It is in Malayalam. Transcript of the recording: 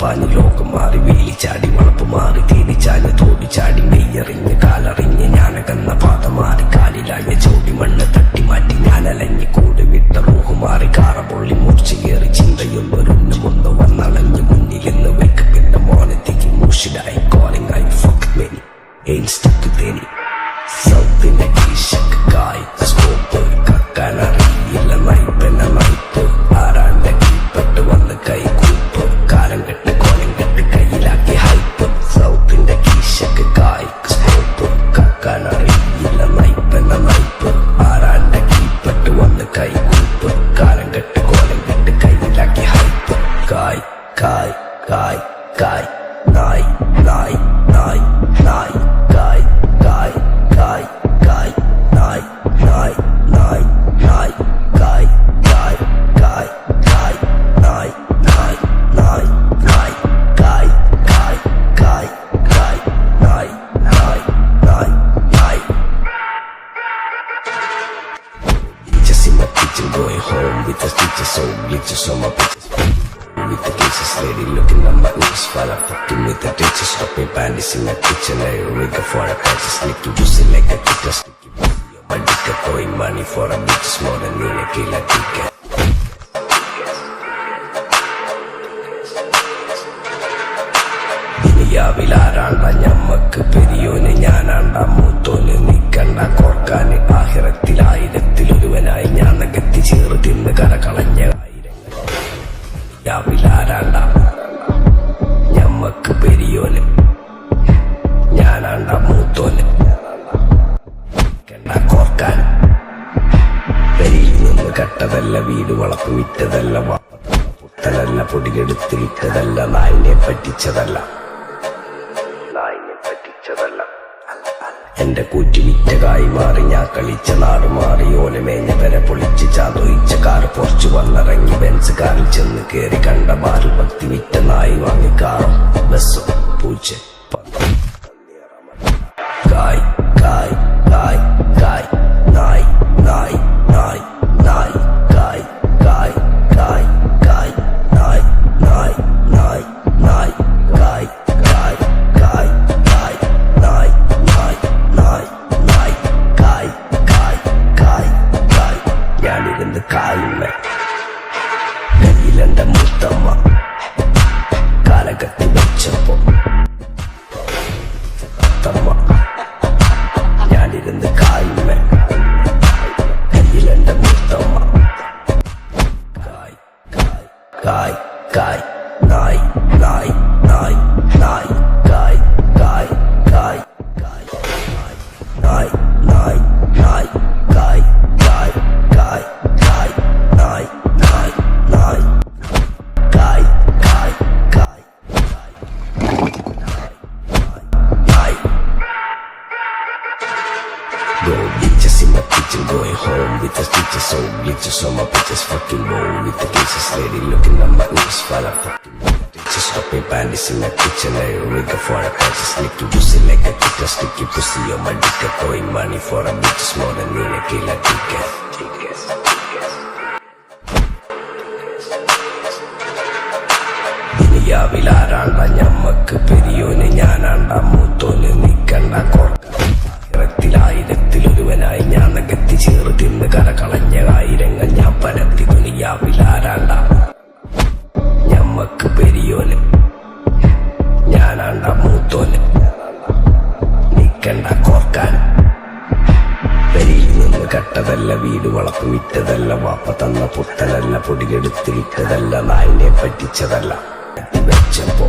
പാഞ്ഞ് ലോകം മാറി വേലി ചാടി വളപ്പ് മാറി തേടി ചാഞ്ഞ് തോടി ചാടി നെയ്യറിഞ്ഞ് കാലറിഞ്ഞ് ഞാനകന്ന പാത മാറി കാലിലായ ചോടി മണ്ണ് തട്ടി മാറ്റി ഞാനലഞ്ഞ് കൂടി വിട്ട റൂഹ് മാറി കാറ പൊള്ളി മൂർച്ചയേറി ചിന്തയൊന്നൊരുണ്ണുമൊന്ന് വന്നളഞ്ഞ് മുന്നിലെന്ന് വെക്കപ്പെട്ട മോനത്തേക്ക് മൂഷിലായി കോളിംഗ് ആയി fuck many ain't stuck to any സൗത്തിന്റെ കീശക്ക് കായ്ക്ക് സ്കോപ്പ് കക്കാനറിയില്ല നയിപ്പെന്ന നയിപ്പ് ആരാന്റെ കീപ്പെട്ട് വന്ന് കൈകൂപ്പ് കാലം കെട്ട് കോലം കെട്ട് കയ്യിലാക്കി ഹൈപ്പ് സൗത്തിന്റെ കീശക്ക് കായ്ക്ക് സ്കോപ്പ് കക്കാനറിയില്ല നയിപ്പെന്ന നയിപ്പ് ആരാന്റെ കീപ്പെട്ട് വന്ന് കൈകൂപ്പ് കാലം കെട്ട് കോലം കെട്ട് കയ്യിലാക്കി ഹൈപ്പ് കായ് കായ് കായ് കായ് നായ് നായ് നായ് നായ് കായ് കായ് കായ് കായ് നായ് നായ് നായ് നായ് കായ് കായ് കായ് കായ് നായ് നായ് നായ് നായ് കായ് കായ് കായ് കായ് നായ് നായ് നായ് നായ്. Just in my kitchen going home with the stitches so glitches on my bitches with the cases lady looking at my knees while I'm fucking with the ditches stopping panties in my kitchen I rig for a patch slicky juicy like a kicker sticky pussy on my dick throwing money for a bitch more than you like a ticket. ദുനിയാവിലാരാണ്ട ഞമ്മക്ക് പെരിയോന് ഞാനാണ്ട മൂത്തോന് നിക്കണ്ട കോർക്കാന് ആഹിറത്തിലായിരത്തിലൊരുവനായി ഞാൻ നകത്തി ചേറ് തിന്ന് കരകളഞ്ഞ ദുനിയാവിലാരാണ്ട ഞമ്മക്ക് പെരിയോന് ഞാനാണ്ട മൂത്തോന് നിക്കണ്ട കോർക്കാന് പെരിയിൽ നിന്ന് കട്ടതല്ല വീട് വളപ്പ് വിറ്റതല്ല പുത്തനല്ല പൊടിയെടുത്ത് വിറ്റതല്ല നായിനെ പറ്റിച്ചതല്ല എന്റെ കൂറ്റി വിറ്റകായി മാറി ഞാൻ കളിച്ച നാട് മാറി ഓലമേഞ്ഞ പെര പൊളിച്ച് ചാതൊയിച്ച കാറ് പൊറച്ചു വന്നിറങ്ങി ബെൻസ് കാറിൽ ചെന്ന് കേറി കണ്ട ബാറിൽ ഭക്തി വിറ്റ നായി വാങ്ങി കാറും ബസ്സും പൂച്ച കായ് കായ് കായ് കായ് നായ് നായ് നായ് നായ് കായ് കായ് കായ് കായ് നായ് നായ് നായ് നായ് കായ് കായ് കായ് കായ് നായ് നായ് നായ് നായ് കായ് കായ് കായ് കായ്. ഞാനിരുന്ന് കായുമ്മ കയ്യിലെന്റെ മുത്തമ്മ കാലകത്തി വെച്ചപ്പോ തമ്മ ഞാനിരുന്ന് കായുമ്മ കയ്യിലെന്റെ മുത്തമ്മ കായ് കായ് കായ് കായ് നായ് നായ് നായ് നായ് കായ് കായ് കായ് കായ് നായ് നായ് നായ് കായ് കായ് കായ് കായ് നായ് നായ് നായ് കായ് കായ് കായ് നായ്. Go bitches in my kitchen going home with the stitches so glitches on my bitches fucking roll with the cases lady looking at my knees while I'm fucking with the ditches stopping panties in my kitchen I rig for a patch slicky juicy like a kicker sticky pussy on my dick throwing money for a bitches more than you like a ticket. ദുനിയാവിലാരാണ്ട ഞമ്മക്ക് പെരിയോന് ഞാനാണ്ട മൂത്തോന് നിക്കണ്ട കോർക്കായിരത്തിലൊരുവനായി ഞാൻ നകത്തി ചേറ് തിന്ന് കരകളഞ്ഞ ആയിരങ്ങൾ ഞാൻ പരത്തി ദുനിയാവിലാരാണ്ട ഞമ്മക്ക് പെരിയോന് ഞാനാണ്ട മൂത്തോന് നിക്കണ്ട കോർക്കാന് പെരിയിൽ നിന്ന് കട്ടതല്ല വീട് വളപ്പ് വിറ്റതല്ല വാപ്പ തന്ന പുത്തനല്ല പൊടിയെടുത്ത് വിറ്റതല്ല നായിനെ പറ്റിച്ചതല്ല വെച്ചപ്പോ